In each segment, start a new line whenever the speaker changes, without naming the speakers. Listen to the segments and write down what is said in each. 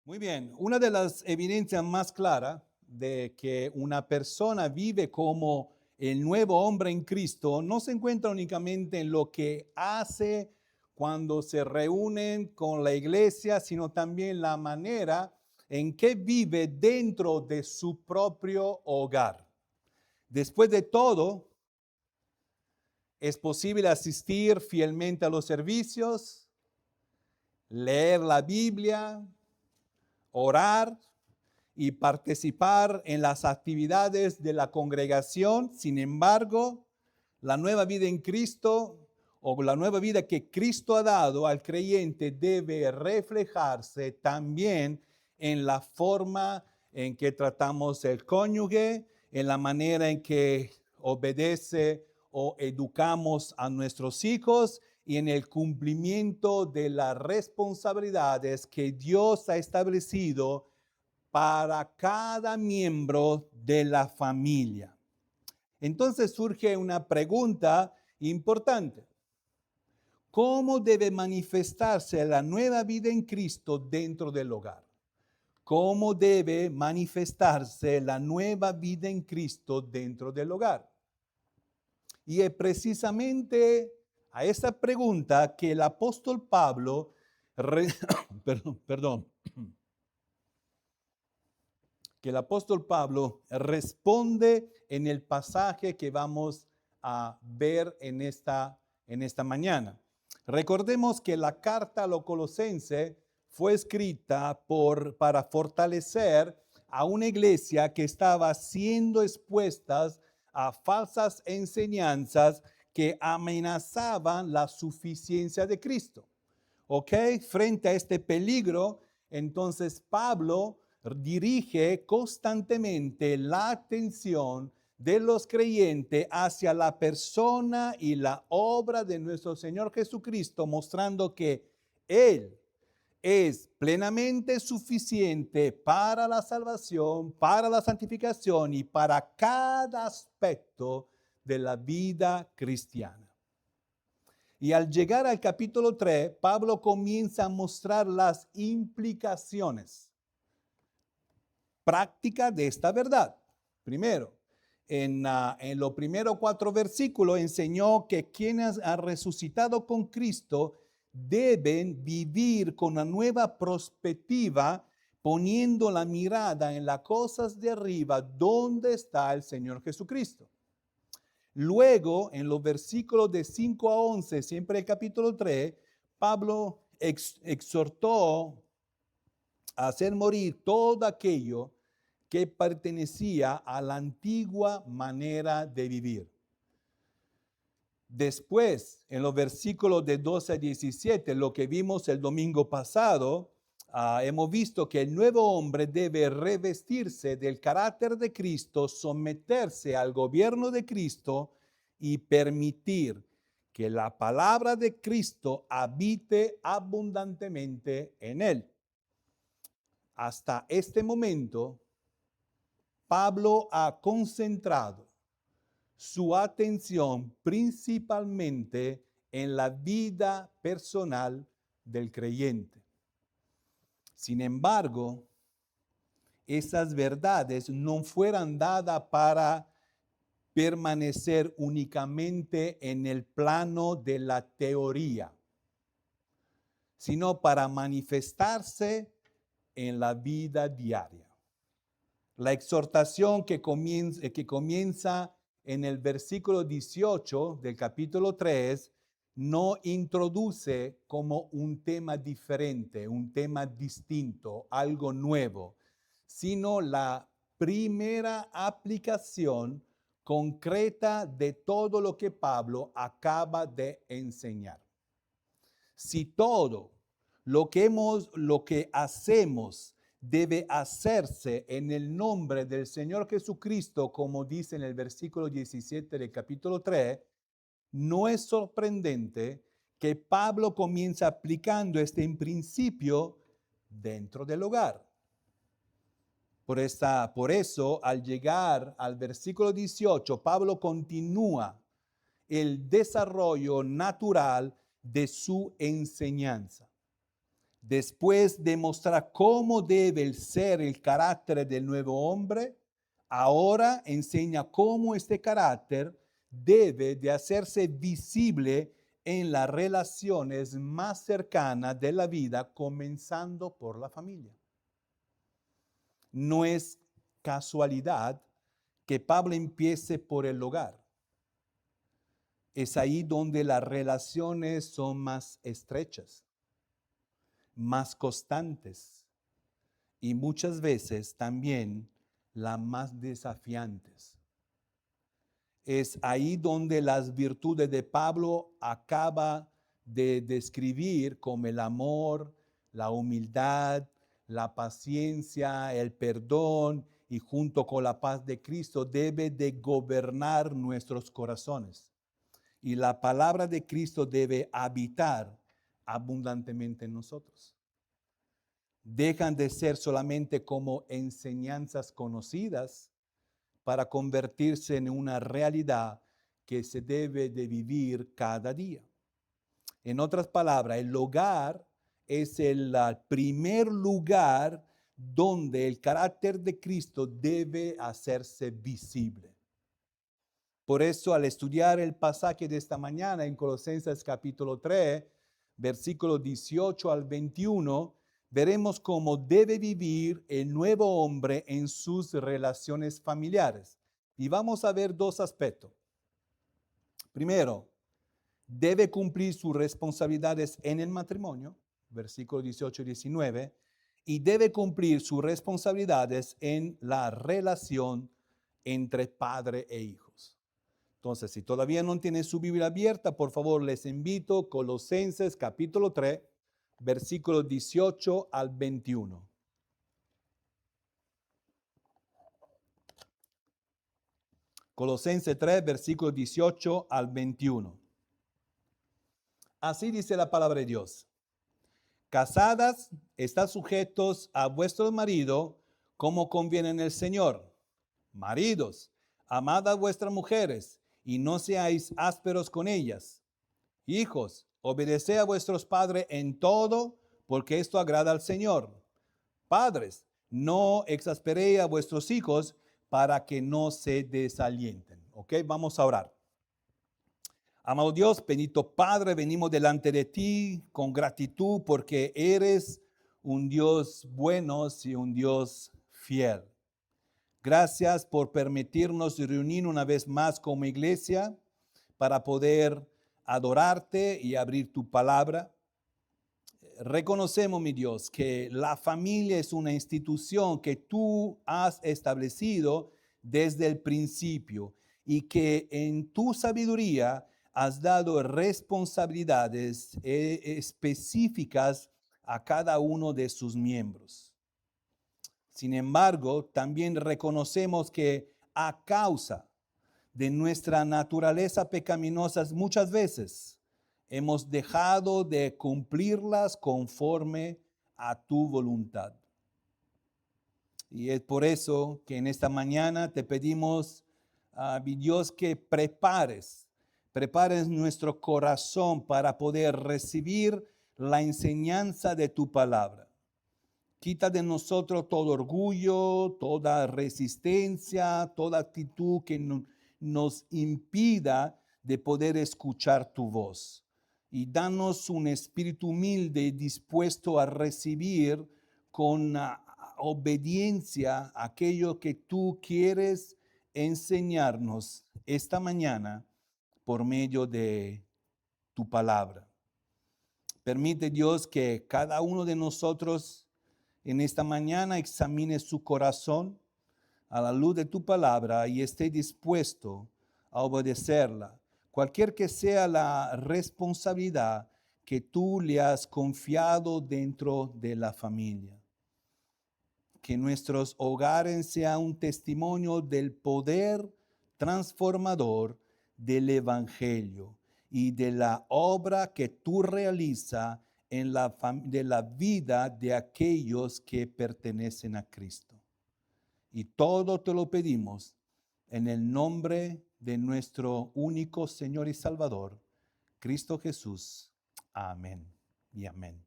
Muy bien, una de las evidencias más claras de que una persona vive como el nuevo hombre en Cristo no se encuentra únicamente en lo que hace cuando se reúnen con la iglesia, sino también la manera en que vive dentro de su propio hogar. Después de todo, es posible asistir fielmente a los servicios, leer la Biblia, orar y participar en las actividades de la congregación. Sin embargo, la nueva vida en Cristo o la nueva vida que Cristo ha dado al creyente debe reflejarse también en la forma en que tratamos el cónyuge, en la manera en que obedece o educamos a nuestros hijos y en el cumplimiento de las responsabilidades que Dios ha establecido para cada miembro de la familia. Entonces surge una pregunta importante. ¿Cómo debe manifestarse la nueva vida en Cristo dentro del hogar? ¿Cómo debe manifestarse la nueva vida en Cristo dentro del hogar? Y es precisamente a esa pregunta que el apóstol Pablo, perdón, que el apóstol Pablo responde en el pasaje que vamos a ver en esta mañana. Recordemos que la carta a los Colosenses fue escrita para fortalecer a una iglesia que estaba siendo expuesta a falsas enseñanzas que amenazaban la suficiencia de Cristo. ¿Ok? Frente a este peligro, entonces Pablo dirige constantemente la atención de los creyentes hacia la persona y la obra de nuestro Señor Jesucristo, mostrando que Él es plenamente suficiente para la salvación, para la santificación y para cada aspecto de la vida cristiana. Y al llegar al capítulo 3, Pablo comienza a mostrar las implicaciones prácticas de esta verdad. Primero, en los primeros 4 versículos enseñó que quienes han resucitado con Cristo deben vivir con una nueva perspectiva, poniendo la mirada en las cosas de arriba, donde está el Señor Jesucristo. Luego, en los versículos de 5 a 11, siempre el capítulo 3, Pablo exhortó a hacer morir todo aquello que pertenecía a la antigua manera de vivir. Después, en los versículos de 12 a 17, lo que vimos el domingo pasado, hemos visto que el nuevo hombre debe revestirse del carácter de Cristo, someterse al gobierno de Cristo y permitir que la palabra de Cristo habite abundantemente en él. Hasta este momento, Pablo ha concentrado su atención principalmente en la vida personal del creyente. Sin embargo, esas verdades no fueron dadas para permanecer únicamente en el plano de la teoría, sino para manifestarse en la vida diaria. La exhortación que comienza en el versículo 18 del capítulo 3 no introduce como un tema diferente, un tema distinto, algo nuevo, sino la primera aplicación concreta de todo lo que Pablo acaba de enseñar. Si todo lo que hacemos debe hacerse en el nombre del Señor Jesucristo, como dice en el versículo 17 del capítulo 3, no es sorprendente que Pablo comience aplicando este principio dentro del hogar. Por eso, al llegar al versículo 18, Pablo continúa el desarrollo natural de su enseñanza. Después de mostrar cómo debe ser el carácter del nuevo hombre, ahora enseña cómo este carácter debe de hacerse visible en las relaciones más cercanas de la vida, comenzando por la familia. No es casualidad que Pablo empiece por el hogar. Es ahí donde las relaciones son más estrechas, más constantes y muchas veces también las más desafiantes. Es ahí donde las virtudes de Pablo acaba de describir como el amor, la humildad, la paciencia, el perdón y junto con la paz de Cristo debe de gobernar nuestros corazones. Y la palabra de Cristo debe habitar abundantemente en nosotros. Dejan de ser solamente como enseñanzas conocidas para convertirse en una realidad que se debe de vivir cada día. En otras palabras, el hogar es el primer lugar donde el carácter de Cristo debe hacerse visible. Por eso, al estudiar el pasaje de esta mañana en Colosenses capítulo 3, versículos 18 al 21, veremos cómo debe vivir el nuevo hombre en sus relaciones familiares. Y vamos a ver dos aspectos. Primero, debe cumplir sus responsabilidades en el matrimonio, versículos 18 y 19, y debe cumplir sus responsabilidades en la relación entre padre e hijos. Entonces, si todavía no tienen su Biblia abierta, por favor, les invito Colosenses capítulo 3, versículos 18 al 21. Colosenses 3, versículos 18 al 21. Así dice la palabra de Dios. Casadas, estad sujetos a vuestro marido como conviene en el Señor. Maridos, amad a vuestras mujeres y no seáis ásperos con ellas. Hijos, obedeced a vuestros padres en todo, porque esto agrada al Señor. Padres, no exasperéis a vuestros hijos para que no se desalienten. ¿Ok? Vamos a orar. Amado Dios, bendito Padre, venimos delante de ti con gratitud porque eres un Dios bueno y un Dios fiel. Gracias por permitirnos reunir una vez más como iglesia para poder adorarte y abrir tu palabra. Reconocemos, mi Dios, que la familia es una institución que tú has establecido desde el principio y que en tu sabiduría has dado responsabilidades específicas a cada uno de sus miembros. Sin embargo, también reconocemos que a causa de nuestra naturaleza pecaminosa muchas veces hemos dejado de cumplirlas conforme a tu voluntad. Y es por eso que en esta mañana te pedimos, mi Dios, que prepares nuestro corazón para poder recibir la enseñanza de tu palabra. Quita de nosotros todo orgullo, toda resistencia, toda actitud que nos impida de poder escuchar tu voz. Y danos un espíritu humilde y dispuesto a recibir con obediencia aquello que tú quieres enseñarnos esta mañana por medio de tu palabra. Permite, Dios, que cada uno de nosotros en esta mañana examine su corazón a la luz de tu palabra y esté dispuesto a obedecerla, cualquier que sea la responsabilidad que tú le has confiado dentro de la familia. Que nuestros hogares sean un testimonio del poder transformador del Evangelio y de la obra que tú realizas en la vida de aquellos que pertenecen a Cristo. Y todo te lo pedimos en el nombre de nuestro único Señor y Salvador, Cristo Jesús. Amén y amén.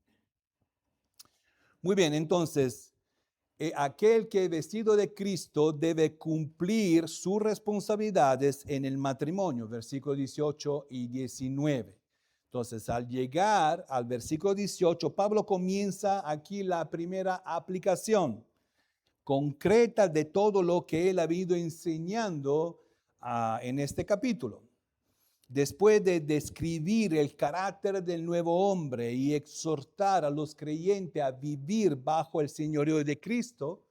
Muy bien, entonces, aquel que vestido de Cristo debe cumplir sus responsabilidades en el matrimonio, versículos 18 y 19. Entonces, al llegar al versículo 18, Pablo comienza aquí la primera aplicación concreta de todo lo que él ha ido enseñando en este capítulo. Después de describir el carácter del nuevo hombre y exhortar a los creyentes a vivir bajo el señorío de Cristo,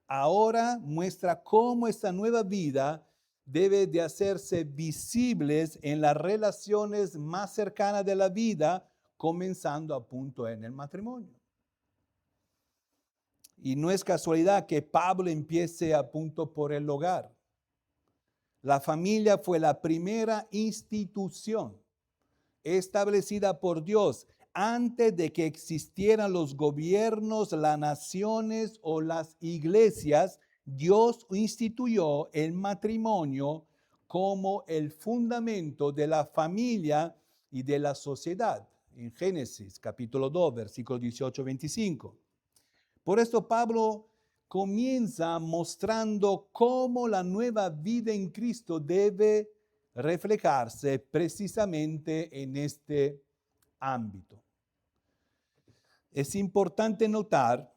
ahora muestra cómo esta nueva vida debe de hacerse visibles en las relaciones más cercanas de la vida, comenzando a punto en el matrimonio. Y no es casualidad que Pablo empiece a punto por el hogar. La familia fue la primera institución establecida por Dios antes de que existieran los gobiernos, las naciones o las iglesias. Dios instituyó el matrimonio como el fundamento de la familia y de la sociedad. En Génesis capítulo 2, versículos 18-25. Por esto Pablo comienza mostrando cómo la nueva vida en Cristo debe reflejarse precisamente en este ámbito. Es importante notar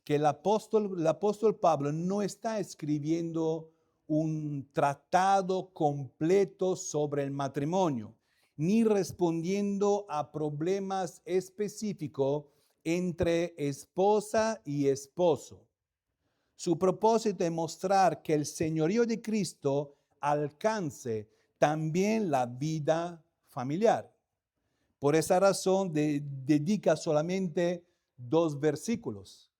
que el apóstol Pablo no está escribiendo un tratado completo sobre el matrimonio, ni respondiendo a problemas específicos entre esposa y esposo. Su propósito es mostrar que el señorío de Cristo alcance también la vida familiar. Por esa razón dedica solamente 2 versículos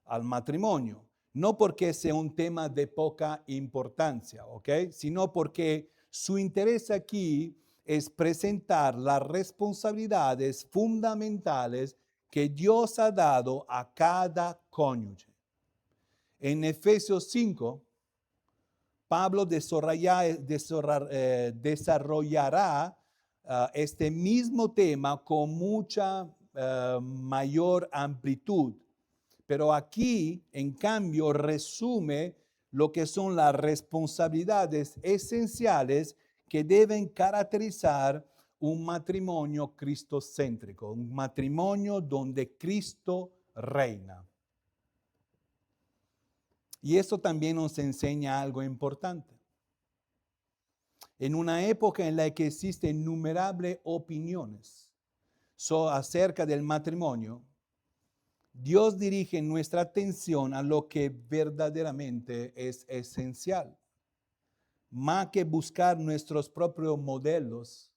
al matrimonio. No porque sea un tema de poca importancia, ¿ok? Sino porque su interés aquí es presentar las responsabilidades fundamentales que Dios ha dado a cada cónyuge. En Efesios 5, Pablo desarrollará este mismo tema con mucha mayor amplitud. Pero aquí, en cambio, resume lo que son las responsabilidades esenciales que deben caracterizar un matrimonio cristocéntrico, un matrimonio donde Cristo reina. Y esto también nos enseña algo importante. En una época en la que existen innumerables opiniones acerca del matrimonio, Dios dirige nuestra atención a lo que verdaderamente es esencial. Más que buscar nuestros propios modelos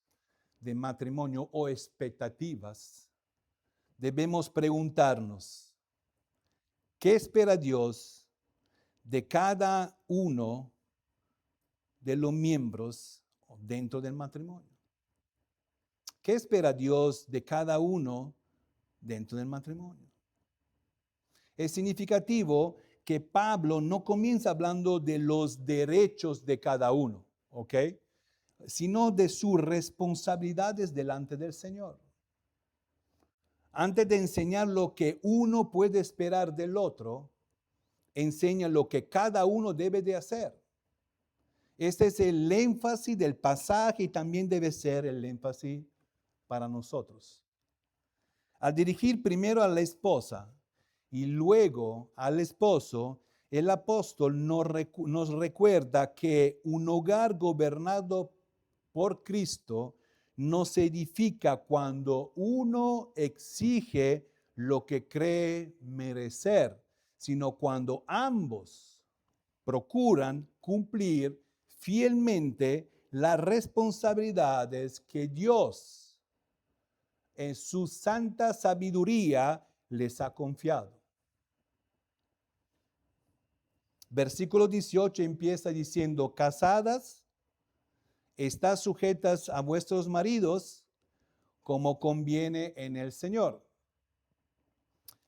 de matrimonio o expectativas, debemos preguntarnos, ¿qué espera Dios de cada uno de los miembros dentro del matrimonio? ¿Qué espera Dios de cada uno dentro del matrimonio? Es significativo que Pablo no comienza hablando de los derechos de cada uno, ¿ok? Sino de sus responsabilidades delante del Señor. Antes de enseñar lo que uno puede esperar del otro, enseña lo que cada uno debe de hacer. Este es el énfasis del pasaje y también debe ser el énfasis para nosotros. Al dirigir primero a la esposa y luego al esposo, el apóstol nos recuerda que un hogar gobernado por Cristo no se edifica cuando uno exige lo que cree merecer, sino cuando ambos procuran cumplir fielmente las responsabilidades que Dios en su santa sabiduría les ha confiado. Versículo 18 empieza diciendo, casadas, estad sujetas a vuestros maridos como conviene en el Señor.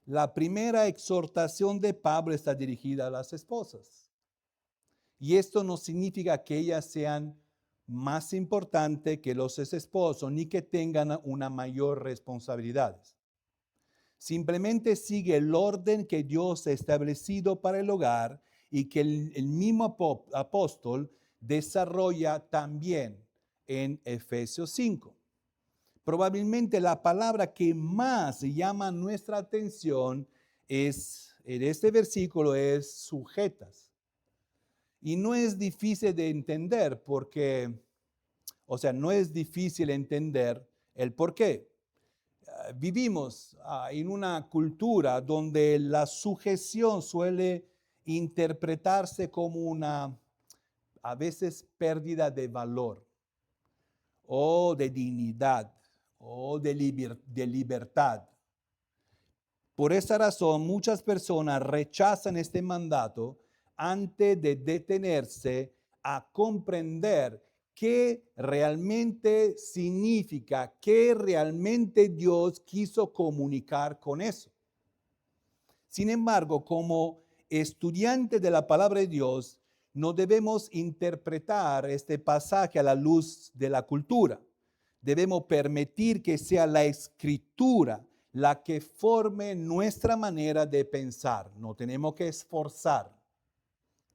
La primera exhortación de Pablo está dirigida a las esposas. Y esto no significa que ellas sean más importantes que los esposos, ni que tengan una mayor responsabilidad, Simplemente sigue el orden que Dios ha establecido para el hogar y que el mismo apóstol desarrolla también en Efesios 5. Probablemente la palabra que más llama nuestra atención en este versículo es sujetas. Y no es difícil de entender porque, no es difícil entender el por qué. Vivimos en una cultura donde la sujeción suele interpretarse como una, a veces, pérdida de valor o de dignidad o de libertad. Por esa razón, muchas personas rechazan este mandato antes de detenerse a comprender qué realmente significa, qué realmente Dios quiso comunicar con eso. Sin embargo, como estudiantes de la palabra de Dios, no debemos interpretar este pasaje a la luz de la cultura. Debemos permitir que sea la escritura la que forme nuestra manera de pensar. No tenemos que esforzar.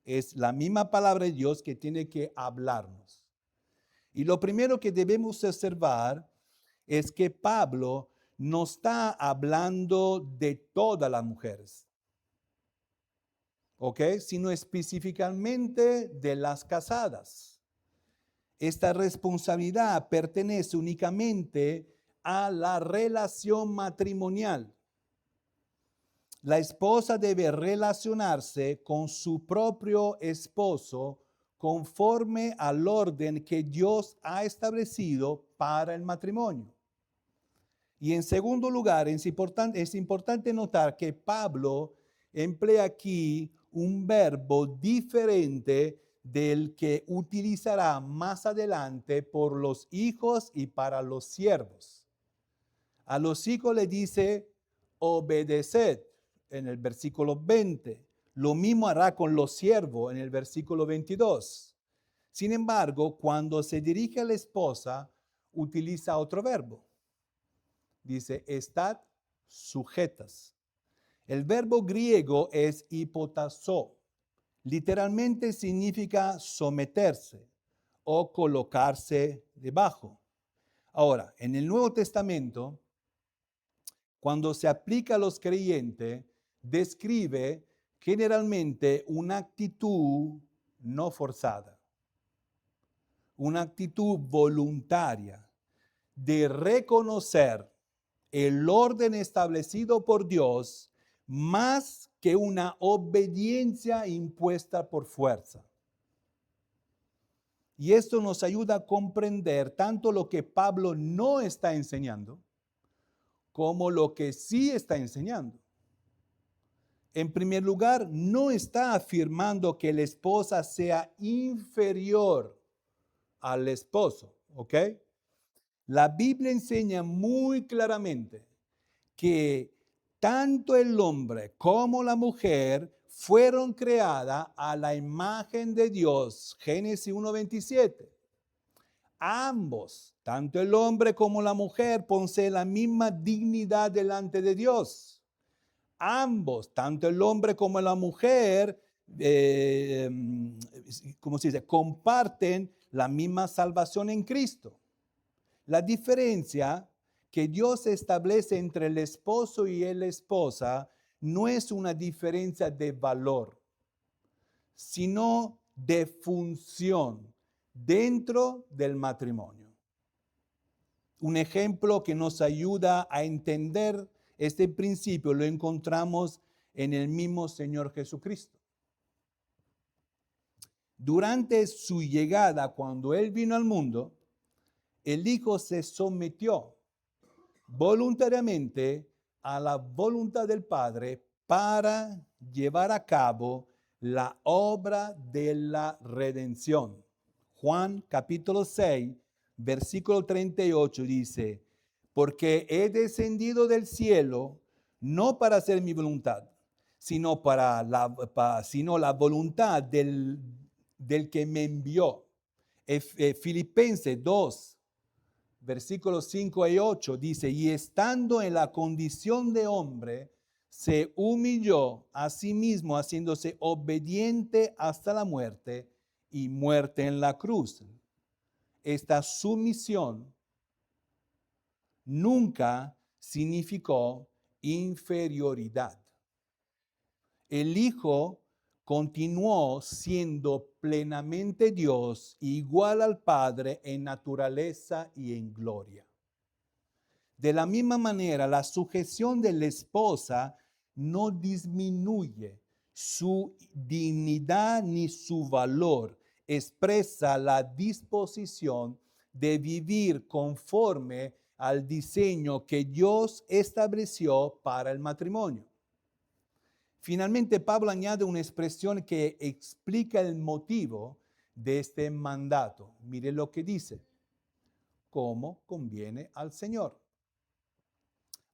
Es la misma palabra de Dios que tiene que hablarnos. Y lo primero que debemos observar es que Pablo no está hablando de todas las mujeres, ¿ok? Sino específicamente de las casadas. Esta responsabilidad pertenece únicamente a la relación matrimonial. La esposa debe relacionarse con su propio esposo conforme al orden que Dios ha establecido para el matrimonio. Y en segundo lugar, es importante notar que Pablo emplea aquí un verbo diferente del que utilizará más adelante por los hijos y para los siervos. A los hijos le dice obedeced en el versículo 20. Lo mismo hará con los siervos en el versículo 22. Sin embargo, cuando se dirige a la esposa, utiliza otro verbo. Dice, estad sujetas. El verbo griego es hipotasso. Literalmente significa someterse o colocarse debajo. Ahora, en el Nuevo Testamento, cuando se aplica a los creyentes, describe generalmente una actitud no forzada, una actitud voluntaria de reconocer el orden establecido por Dios más que una obediencia impuesta por fuerza. Y esto nos ayuda a comprender tanto lo que Pablo no está enseñando como lo que sí está enseñando. En primer lugar, no está afirmando que la esposa sea inferior al esposo, ¿ok? La Biblia enseña muy claramente que tanto el hombre como la mujer fueron creadas a la imagen de Dios. Génesis 1:27. Ambos, tanto el hombre como la mujer, poseen la misma dignidad delante de Dios. Ambos, tanto el hombre como la mujer, ¿cómo se dice? Comparten la misma salvación en Cristo. La diferencia que Dios establece entre el esposo y la esposa no es una diferencia de valor, sino de función dentro del matrimonio. Un ejemplo que nos ayuda a entender este principio lo encontramos en el mismo Señor Jesucristo. Durante su llegada, cuando Él vino al mundo, el Hijo se sometió voluntariamente a la voluntad del Padre para llevar a cabo la obra de la redención. Juan capítulo 6, versículo 38 dice, porque he descendido del cielo no para hacer mi voluntad, sino la voluntad del que me envió. Filipenses 2, versículos 5 y 8 dice, y estando en la condición de hombre, se humilló a sí mismo, haciéndose obediente hasta la muerte y muerte en la cruz. Esta sumisión nunca significó inferioridad. El Hijo continuó siendo plenamente Dios, igual al Padre en naturaleza y en gloria. De la misma manera, la sujeción de la esposa no disminuye su dignidad ni su valor. Expresa la disposición de vivir conforme al diseño que Dios estableció para el matrimonio. Finalmente, Pablo añade una expresión que explica el motivo de este mandato. Mire lo que dice: como conviene al Señor.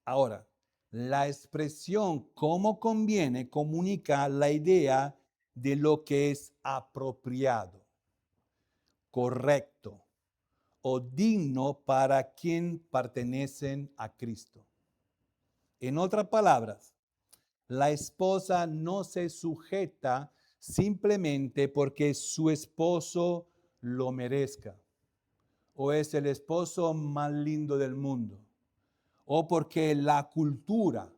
Ahora, la expresión como conviene comunica la idea de lo que es apropiado, correcto o digno para quien pertenecen a Cristo. En otras palabras, la esposa no se sujeta simplemente porque su esposo lo merezca, o es el esposo más lindo del mundo, o porque la cultura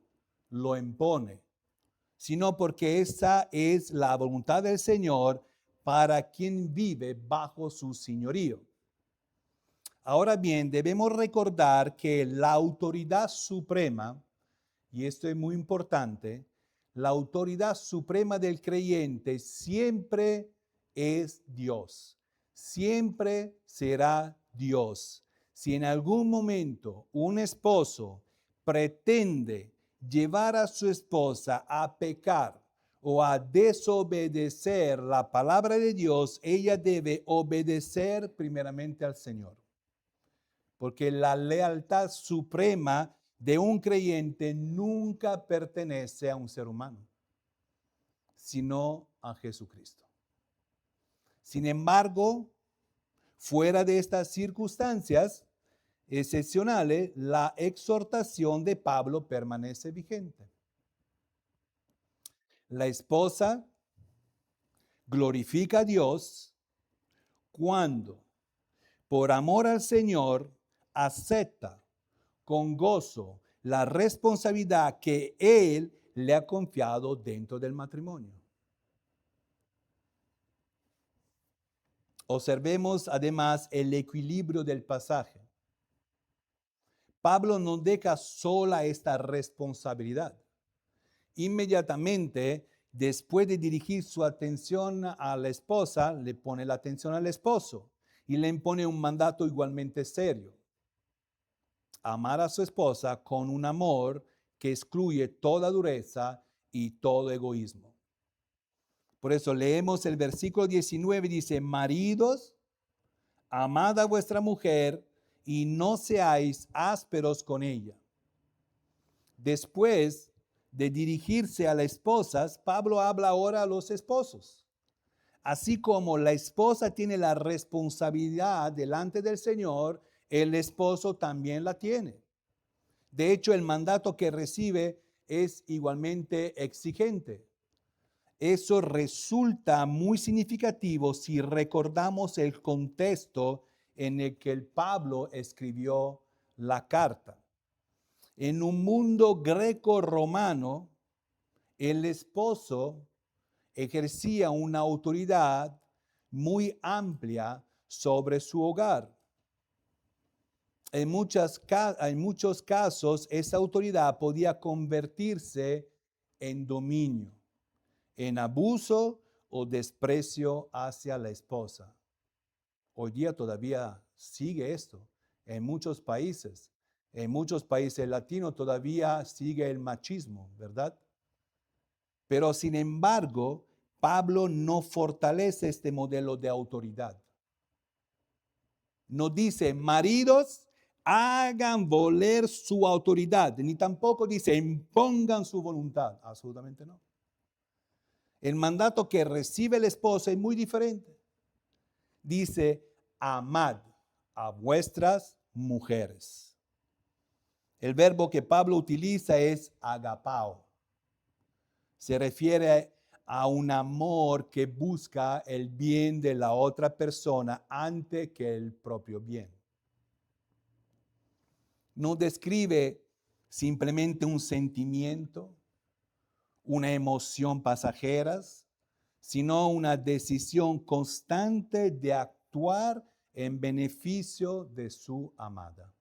lo impone, sino porque esa es la voluntad del Señor para quien vive bajo su señorío. Ahora bien, debemos recordar que la autoridad suprema, y esto es muy importante, la autoridad suprema del creyente siempre es Dios, siempre será Dios. Si en algún momento un esposo pretende llevar a su esposa a pecar o a desobedecer la palabra de Dios, ella debe obedecer primeramente al Señor. Porque la lealtad suprema de un creyente nunca pertenece a un ser humano, sino a Jesucristo. Sin embargo, fuera de estas circunstancias excepcionales, la exhortación de Pablo permanece vigente. La esposa glorifica a Dios cuando, por amor al Señor, acepta con gozo la responsabilidad que Él le ha confiado dentro del matrimonio. Observemos además el equilibrio del pasaje. Pablo no deja sola esta responsabilidad. Inmediatamente, después de dirigir su atención a la esposa, le pone la atención al esposo y le impone un mandato igualmente serio: amar a su esposa con un amor que excluye toda dureza y todo egoísmo. Por eso leemos el versículo 19, dice: maridos, amad a vuestra mujer y no seáis ásperos con ella. Después de dirigirse a las esposas, Pablo habla ahora a los esposos. Así como la esposa tiene la responsabilidad delante del Señor, el esposo también la tiene. De hecho, el mandato que recibe es igualmente exigente. Eso resulta muy significativo si recordamos el contexto en el que el Pablo escribió la carta. En un mundo greco-romano, el esposo ejercía una autoridad muy amplia sobre su hogar. En muchos casos, esa autoridad podía convertirse en dominio, en abuso o desprecio hacia la esposa. Hoy día todavía sigue esto en muchos países. En muchos países latinos todavía sigue el machismo, ¿verdad? Pero sin embargo, Pablo no fortalece este modelo de autoridad. No dice: maridos, hagan valer su autoridad, ni tampoco dice: impongan su voluntad. Absolutamente no. El mandato que recibe la esposa es muy diferente. Dice: amad a vuestras mujeres. El verbo que Pablo utiliza es agapao. Se refiere a un amor que busca el bien de la otra persona antes que el propio bien. No describe simplemente un sentimiento, una emoción pasajeras, sino una decisión constante de actuar en beneficio de su amada.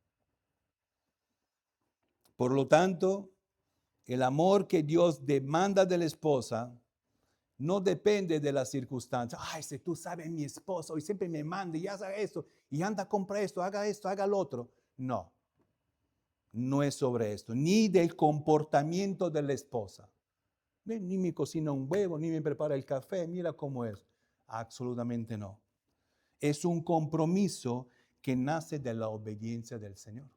Por lo tanto, el amor que Dios demanda de la esposa no depende de las circunstancias. Ay, si tú sabes, mi esposo hoy siempre me manda y haga esto, y anda a comprar esto, haga lo otro. No, no es sobre esto, ni del comportamiento de la esposa. Ni me cocina un huevo, ni me prepara el café, mira cómo es. Absolutamente no. Es un compromiso que nace de la obediencia del Señor.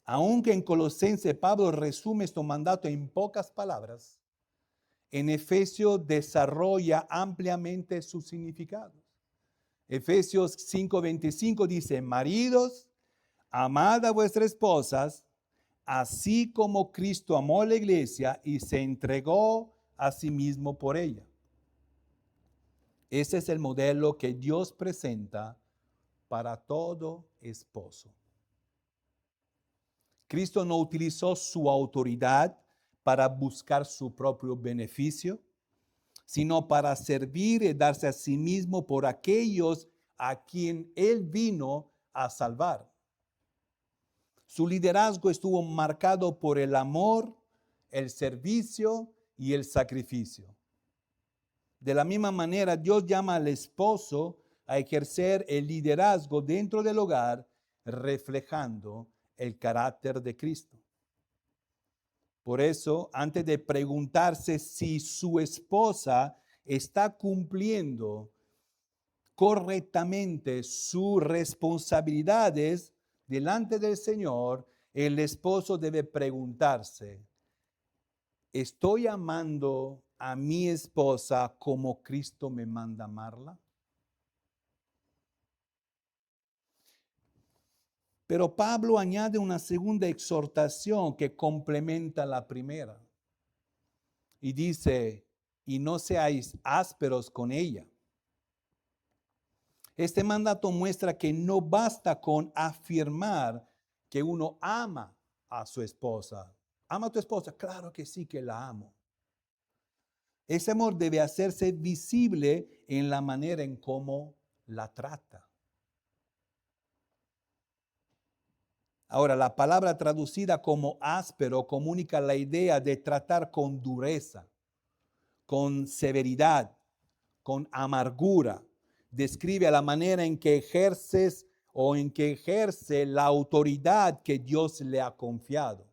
Aunque en Colosenses Pablo resume este mandato en pocas palabras, en Efesios desarrolla ampliamente sus significados. Efesios 5:25 dice, maridos, amad a vuestras esposas, así como Cristo amó a la iglesia y se entregó a sí mismo por ella. Ese es el modelo que Dios presenta para todo esposo. Cristo no utilizó su autoridad para buscar su propio beneficio, sino para servir y darse a sí mismo por aquellos a quien Él vino a salvar. Su liderazgo estuvo marcado por el amor, el servicio y el sacrificio. De la misma manera, Dios llama al esposo a ejercer el liderazgo dentro del hogar, reflejando el carácter de Cristo. Por eso, antes de preguntarse si su esposa está cumpliendo correctamente sus responsabilidades delante del Señor, el esposo debe preguntarse, ¿estoy amando a mi esposa como Cristo me manda amarla? Pero Pablo añade una segunda exhortación que complementa la primera. Y dice, y no seáis ásperos con ella. Este mandato muestra que no basta con afirmar que uno ama a su esposa. ¿Ama a tu esposa? Claro que sí que la amo. Ese amor debe hacerse visible en la manera en cómo la trata. Ahora, la palabra traducida como áspero comunica la idea de tratar con dureza, con severidad, con amargura. Describe la manera en que ejerces o en que ejerce la autoridad que Dios le ha confiado,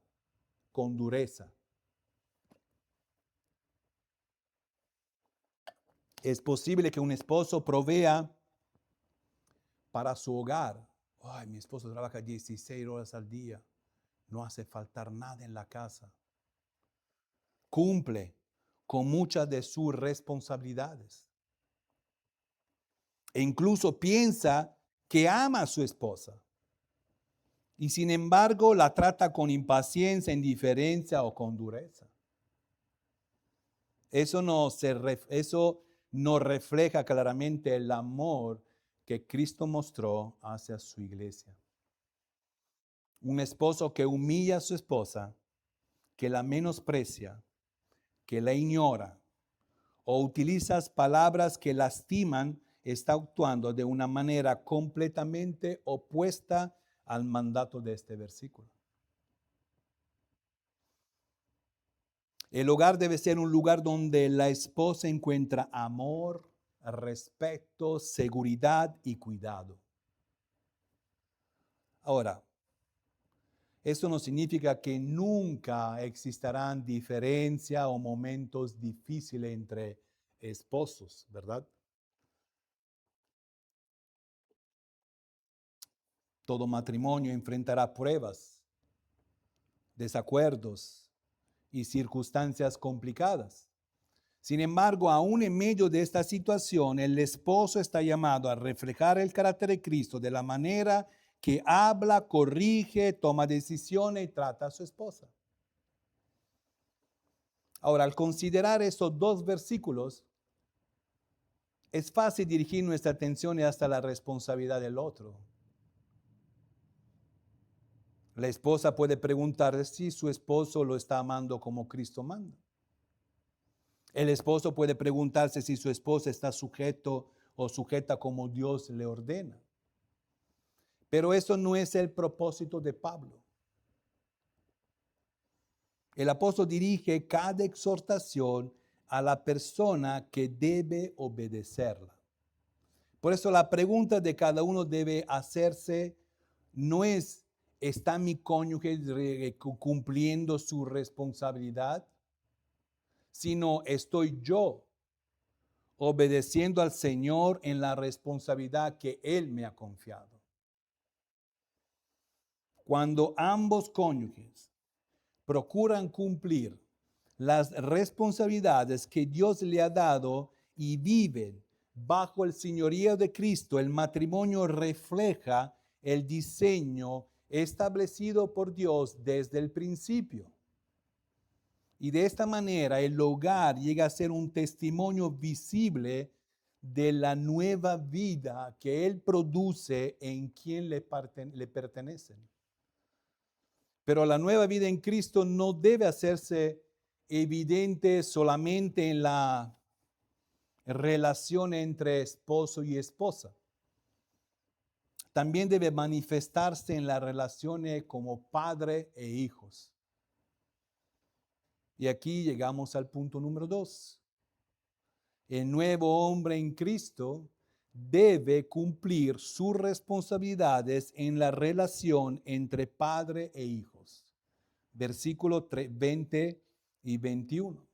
con dureza. Es posible que un esposo provea para su hogar. Ay, mi esposo trabaja 16 horas al día. No hace faltar nada en la casa. Cumple con muchas de sus responsabilidades. E incluso piensa que ama a su esposa. Y sin embargo la trata con impaciencia, indiferencia o con dureza. Eso no refleja claramente el amor que Cristo mostró hacia su iglesia. Un esposo que humilla a su esposa, que la menosprecia, que la ignora o utiliza palabras que lastiman, está actuando de una manera completamente opuesta al mandato de este versículo. El hogar debe ser un lugar donde la esposa encuentra amor, respeto, seguridad y cuidado. Ahora, eso no significa que nunca existirán diferencias o momentos difíciles entre esposos, ¿verdad? Todo matrimonio enfrentará pruebas, desacuerdos y circunstancias complicadas. Sin embargo, aún en medio de esta situación, el esposo está llamado a reflejar el carácter de Cristo de la manera que habla, corrige, toma decisiones y trata a su esposa. Ahora, al considerar estos dos versículos, es fácil dirigir nuestra atención hasta la responsabilidad del otro. La esposa puede preguntar si su esposo lo está amando como Cristo manda. El esposo puede preguntarse si su esposa está sujeto o sujeta como Dios le ordena. Pero eso no es el propósito de Pablo. El apóstol dirige cada exhortación a la persona que debe obedecerla. Por eso la pregunta de cada uno debe hacerse no es, ¿está mi cónyuge cumpliendo su responsabilidad? Sino, ¿estoy yo obedeciendo al Señor en la responsabilidad que Él me ha confiado? Cuando ambos cónyuges procuran cumplir las responsabilidades que Dios le ha dado y viven bajo el señorío de Cristo, el matrimonio refleja el diseño establecido por Dios desde el principio. Y de esta manera el hogar llega a ser un testimonio visible de la nueva vida que Él produce en quien le pertenecen. Pero la nueva vida en Cristo no debe hacerse evidente solamente en la relación entre esposo y esposa. También debe manifestarse en las relaciones como padre e hijos. Y aquí llegamos al punto número 2. El nuevo hombre en Cristo debe cumplir sus responsabilidades en la relación entre padre e hijos. Versículos 20 y 21.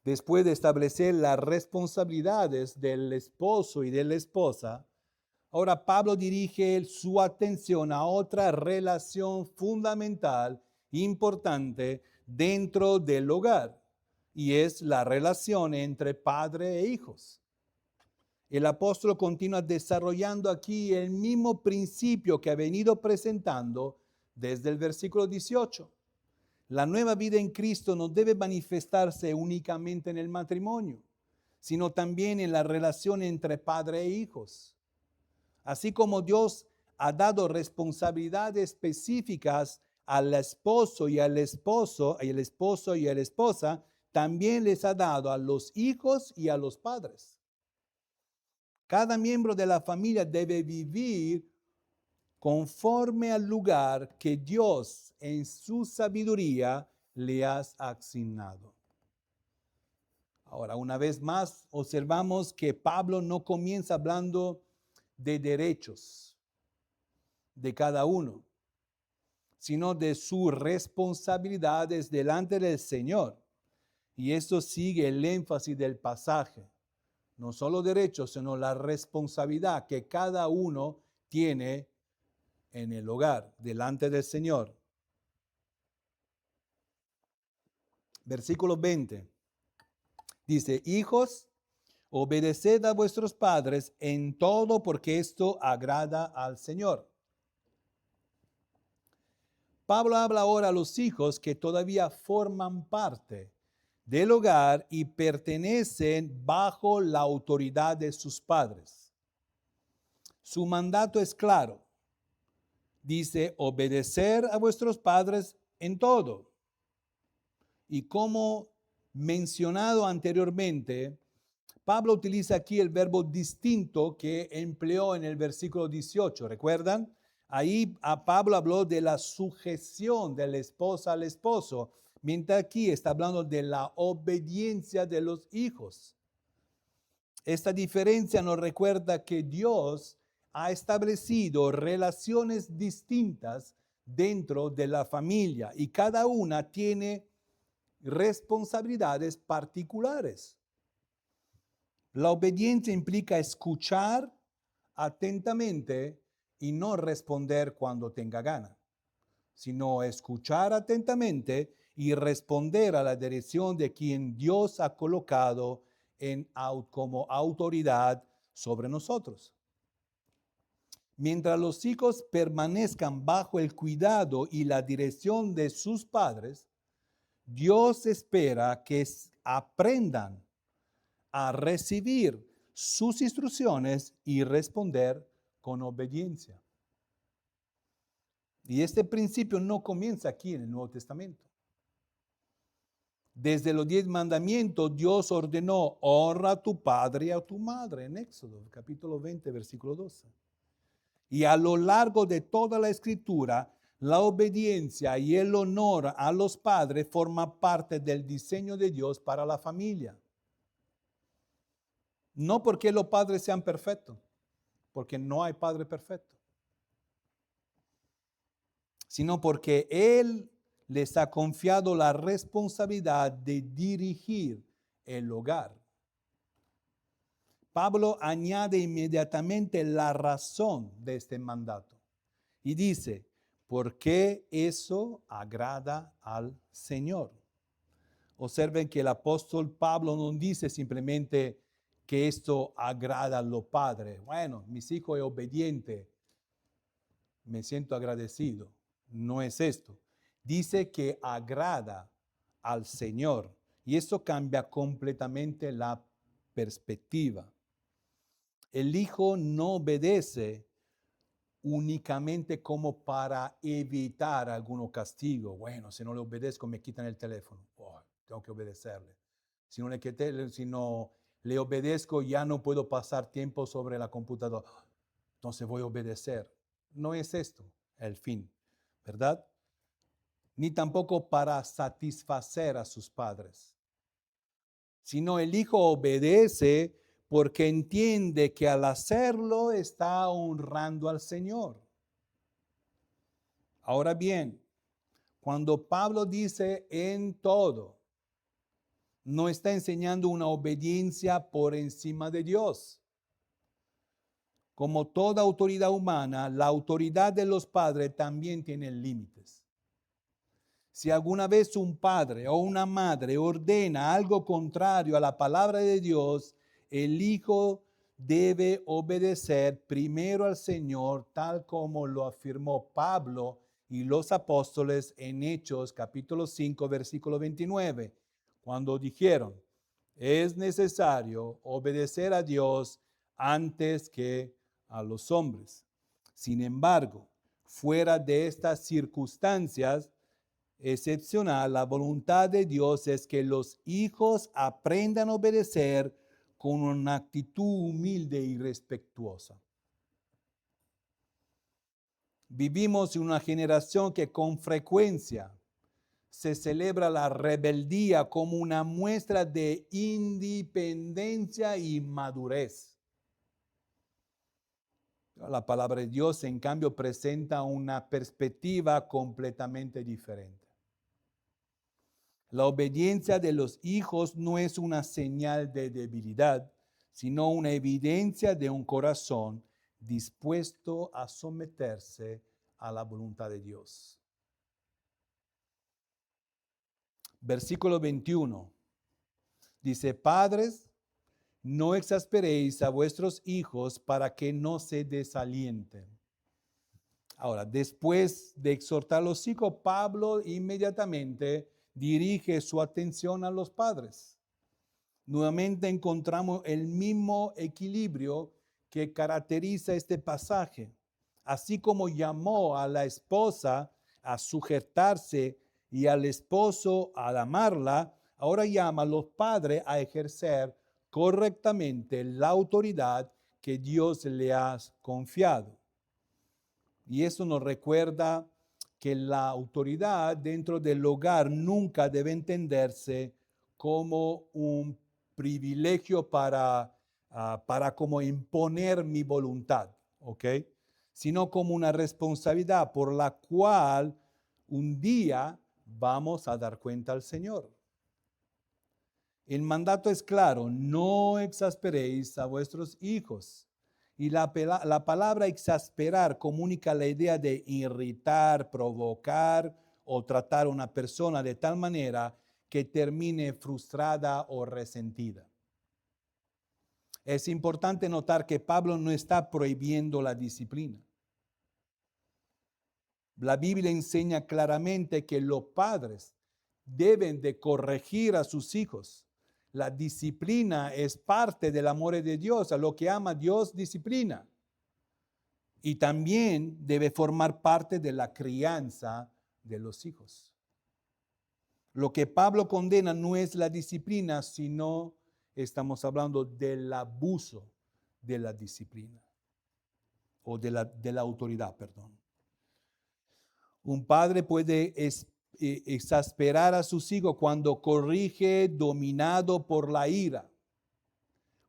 Después de establecer las responsabilidades del esposo y de la esposa, ahora Pablo dirige su atención a otra relación fundamental, importante dentro del hogar, y es la relación entre padre e hijos. El apóstol continúa desarrollando aquí el mismo principio que ha venido presentando desde el versículo 18. La nueva vida en Cristo no debe manifestarse únicamente en el matrimonio, sino también en la relación entre padre e hijos. Así como Dios ha dado responsabilidades específicas al esposo y al esposo, y al esposo y a la esposa, también les ha dado a los hijos y a los padres. Cada miembro de la familia debe vivir conforme al lugar que Dios en su sabiduría le ha asignado. Ahora, una vez más, observamos que Pablo no comienza hablando de derechos de cada uno, sino de sus responsabilidades delante del Señor. Y esto sigue el énfasis del pasaje. No solo derechos, sino la responsabilidad que cada uno tiene en el hogar, delante del Señor. Versículo 20. Dice, hijos, obedeced a vuestros padres en todo porque esto agrada al Señor. Pablo habla ahora a los hijos que todavía forman parte del hogar y pertenecen bajo la autoridad de sus padres. Su mandato es claro. Dice, obedecer a vuestros padres en todo. Y como mencionado anteriormente, Pablo utiliza aquí el verbo distinto que empleó en el versículo 18. ¿Recuerdan? Ahí a Pablo habló de la sujeción de la esposa al esposo, mientras aquí está hablando de la obediencia de los hijos. Esta diferencia nos recuerda que Dios ha establecido relaciones distintas dentro de la familia y cada una tiene responsabilidades particulares. La obediencia implica escuchar atentamente y no responder cuando tenga gana, sino escuchar atentamente y responder a la dirección de quien Dios ha colocado como autoridad sobre nosotros. Mientras los hijos permanezcan bajo el cuidado y la dirección de sus padres, Dios espera que aprendan a recibir sus instrucciones y responder con obediencia. Y este principio no comienza aquí en el Nuevo Testamento. Desde los 10 mandamientos, Dios ordenó, honra a tu padre y a tu madre, en Éxodo, capítulo 20, versículo 12. Y a lo largo de toda la Escritura, la obediencia y el honor a los padres forma parte del diseño de Dios para la familia. No porque los padres sean perfectos, porque no hay padre perfecto, sino porque Él les ha confiado la responsabilidad de dirigir el hogar. Pablo añade inmediatamente la razón de este mandato y dice, porque eso agrada al Señor. Observen que el apóstol Pablo no dice simplemente que esto agrada a los padres. Bueno, mis hijos es obediente, me siento agradecido. No es esto. Dice que agrada al Señor. Y esto cambia completamente la perspectiva. El hijo no obedece únicamente como para evitar algún castigo. Bueno, si no le obedezco me quitan el teléfono. Oh, tengo que obedecerle. Si no le obedezco ya no puedo pasar tiempo sobre la computadora. Entonces voy a obedecer. No es esto el fin, ¿verdad? Ni tampoco para satisfacer a sus padres, sino el hijo obedece porque entiende que al hacerlo está honrando al Señor. Ahora bien, cuando Pablo dice en todo, no está enseñando una obediencia por encima de Dios. Como toda autoridad humana, la autoridad de los padres también tiene límites. Si alguna vez un padre o una madre ordena algo contrario a la palabra de Dios, el hijo debe obedecer primero al Señor, tal como lo afirmó Pablo y los apóstoles en Hechos capítulo 5, versículo 29, cuando dijeron, es necesario obedecer a Dios antes que a los hombres. Sin embargo, fuera de estas circunstancias excepcional, la voluntad de Dios es que los hijos aprendan a obedecer con una actitud humilde y respetuosa. Vivimos en una generación que con frecuencia se celebra la rebeldía como una muestra de independencia y madurez. La palabra de Dios, en cambio, presenta una perspectiva completamente diferente. La obediencia de los hijos no es una señal de debilidad, sino una evidencia de un corazón dispuesto a someterse a la voluntad de Dios. Versículo 21. Dice, padres, no exasperéis a vuestros hijos para que no se desalienten. Ahora, después de exhortar a los hijos, Pablo inmediatamente dirige su atención a los padres. Nuevamente encontramos el mismo equilibrio que caracteriza este pasaje. Así como llamó a la esposa a sujetarse y al esposo a amarla, ahora llama a los padres a ejercer correctamente la autoridad que Dios le ha confiado. Y eso nos recuerda que la autoridad dentro del hogar nunca debe entenderse como un privilegio para como imponer mi voluntad, ¿ok? Sino como una responsabilidad por la cual un día vamos a dar cuenta al Señor. El mandato es claro, no exasperéis a vuestros hijos. Y la palabra exasperar comunica la idea de irritar, provocar o tratar a una persona de tal manera que termine frustrada o resentida. Es importante notar que Pablo no está prohibiendo la disciplina. La Biblia enseña claramente que los padres deben de corregir a sus hijos. La disciplina es parte del amor de Dios. A lo que ama Dios, disciplina. Y también debe formar parte de la crianza de los hijos. Lo que Pablo condena no es la disciplina, sino estamos hablando del abuso de la disciplina o de la autoridad, perdón. Un padre puede exasperar a sus hijos cuando corrige dominado por la ira,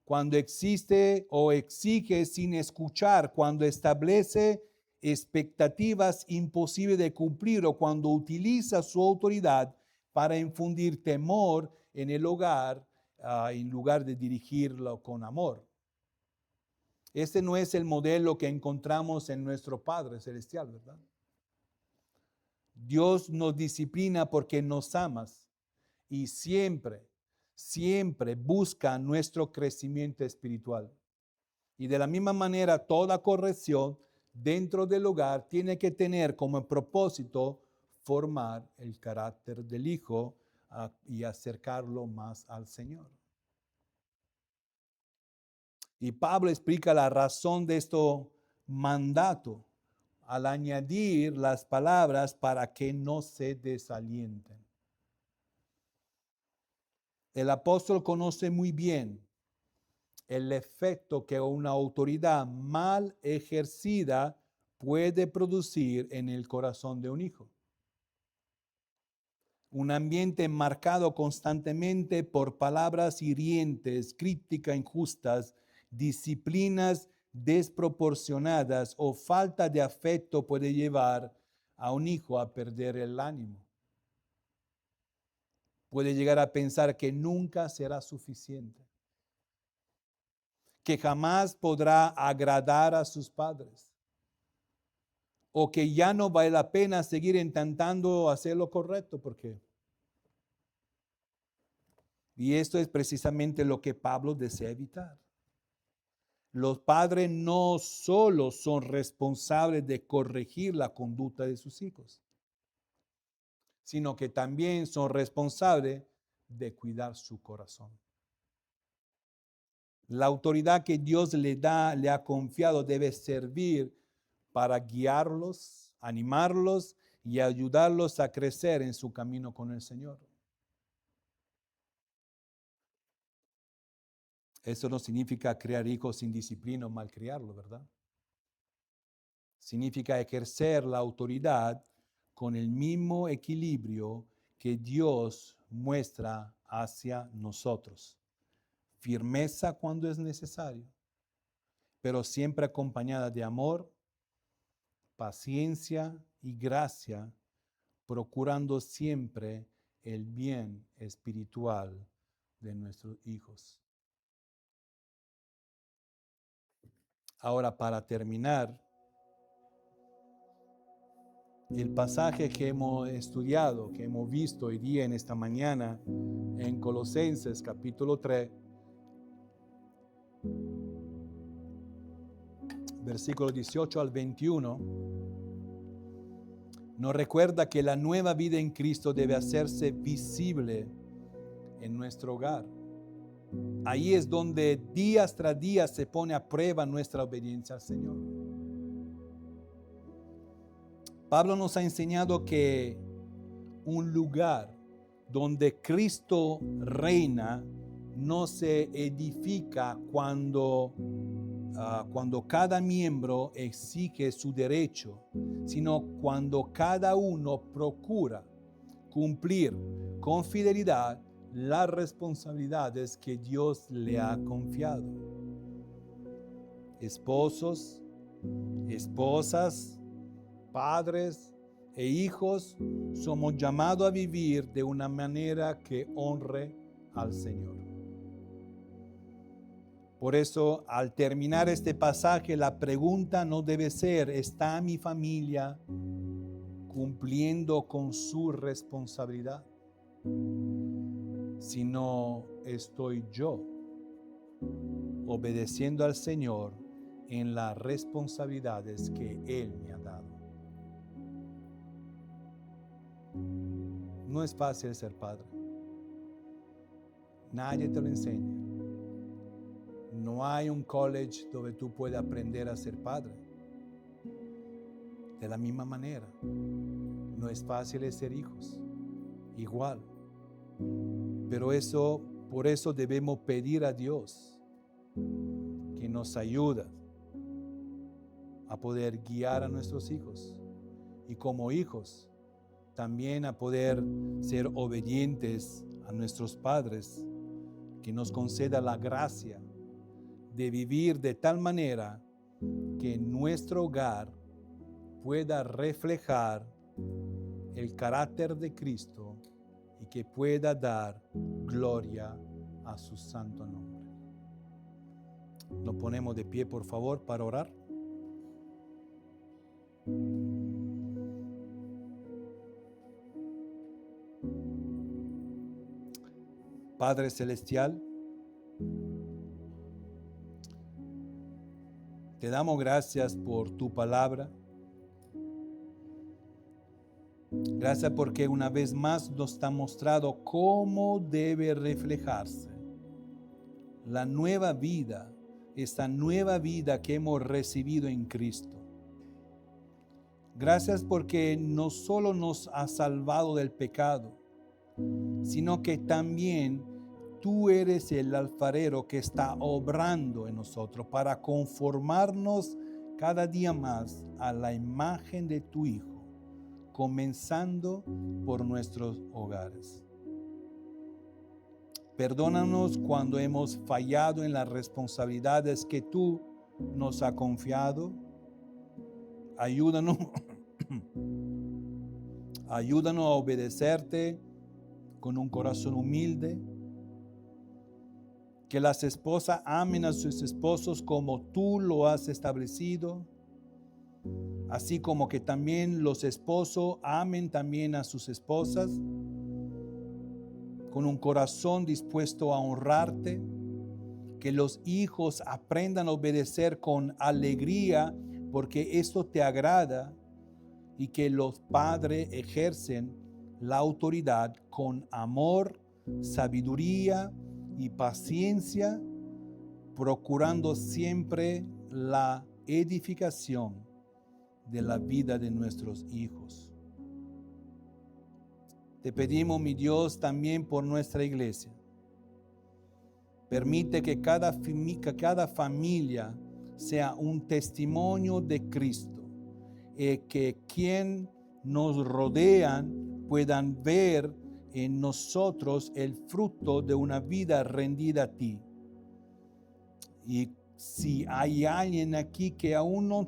cuando existe o exige sin escuchar, cuando establece expectativas imposibles de cumplir o cuando utiliza su autoridad para infundir temor en el hogar en lugar de dirigirlo con amor. Este no es el modelo que encontramos en nuestro Padre Celestial, ¿verdad? Dios nos disciplina porque nos ama y siempre busca nuestro crecimiento espiritual. Y de la misma manera, toda corrección dentro del hogar tiene que tener como propósito formar el carácter del hijo y acercarlo más al Señor. Y Pablo explica la razón de esto mandato al añadir las palabras para que no se desalienten. El apóstol conoce muy bien el efecto que una autoridad mal ejercida puede producir en el corazón de un hijo. Un ambiente marcado constantemente por palabras hirientes, críticas injustas, disciplinas desproporcionadas o falta de afecto puede llevar a un hijo a perder el ánimo. Puede llegar a pensar que nunca será suficiente, que jamás podrá agradar a sus padres, o que ya no vale la pena seguir intentando hacer lo correcto. ¿Por qué? Y esto es precisamente lo que Pablo desea evitar. Los padres no solo son responsables de corregir la conducta de sus hijos, sino que también son responsables de cuidar su corazón. La autoridad que Dios le ha confiado debe servir para guiarlos, animarlos y ayudarlos a crecer en su camino con el Señor. Eso no significa criar hijos sin disciplina o malcriarlos, ¿verdad? Significa ejercer la autoridad con el mismo equilibrio que Dios muestra hacia nosotros. Firmeza cuando es necesario, pero siempre acompañada de amor, paciencia y gracia, procurando siempre el bien espiritual de nuestros hijos. Ahora, para terminar, el pasaje que hemos estudiado, que hemos visto hoy día en esta mañana en Colosenses capítulo 3, versículo 18 al 21, nos recuerda que la nueva vida en Cristo debe hacerse visible en nuestro hogar. Ahí es donde día tras día se pone a prueba nuestra obediencia al Señor. Pablo nos ha enseñado que un lugar donde Cristo reina no se edifica cuando cada miembro exige su derecho, sino cuando cada uno procura cumplir con fidelidad las responsabilidades que Dios le ha confiado. Esposos, esposas, padres e hijos, somos llamados a vivir de una manera que honre al Señor. Por eso, al terminar este pasaje, la pregunta no debe ser: ¿está mi familia cumpliendo con su responsabilidad, sino estoy yo obedeciendo al Señor en las responsabilidades que Él me ha dado. No es fácil ser padre. Nadie te lo enseña. No hay un college donde tú puedas aprender a ser padre. De la misma manera, no es fácil ser hijos. Igual. Pero por eso debemos pedir a Dios que nos ayude a poder guiar a nuestros hijos. Y como hijos, también a poder ser obedientes a nuestros padres, que nos conceda la gracia de vivir de tal manera que nuestro hogar pueda reflejar el carácter de Cristo y que pueda dar gloria a su santo nombre. Nos ponemos de pie, por favor, para orar. Padre Celestial, te damos gracias por tu palabra. Gracias porque una vez más nos está mostrado cómo debe reflejarse la nueva vida, esta nueva vida que hemos recibido en Cristo. Gracias porque no solo nos has salvado del pecado, sino que también tú eres el alfarero que está obrando en nosotros para conformarnos cada día más a la imagen de tu Hijo, comenzando por nuestros hogares. Perdónanos cuando hemos fallado en las responsabilidades que tú nos has confiado. Ayúdanos a obedecerte con un corazón humilde. Que las esposas amen a sus esposos como tú lo has establecido. Así como que también los esposos amen también a sus esposas con un corazón dispuesto a honrarte. Que los hijos aprendan a obedecer con alegría porque esto te agrada, y que los padres ejercen la autoridad con amor, sabiduría y paciencia, procurando siempre la edificación de la vida de nuestros hijos. Te pedimos, mi Dios, también por nuestra iglesia. Permite que cada familia sea un testimonio de Cristo, que quien nos rodean puedan ver en nosotros el fruto de una vida rendida a ti. Y si hay alguien aquí que aún no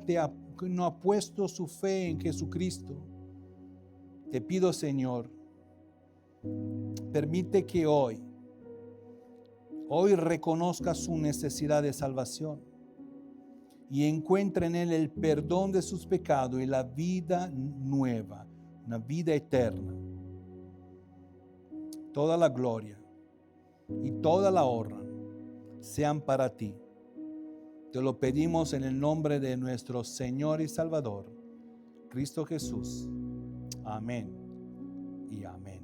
ha puesto su fe en Jesucristo, te pido, Señor, permite que hoy reconozca su necesidad de salvación y encuentre en Él el perdón de sus pecados y la vida nueva, una vida eterna. Toda la gloria y toda la honra sean para ti. Te lo pedimos en el nombre de nuestro Señor y Salvador, Cristo Jesús. Amén y amén.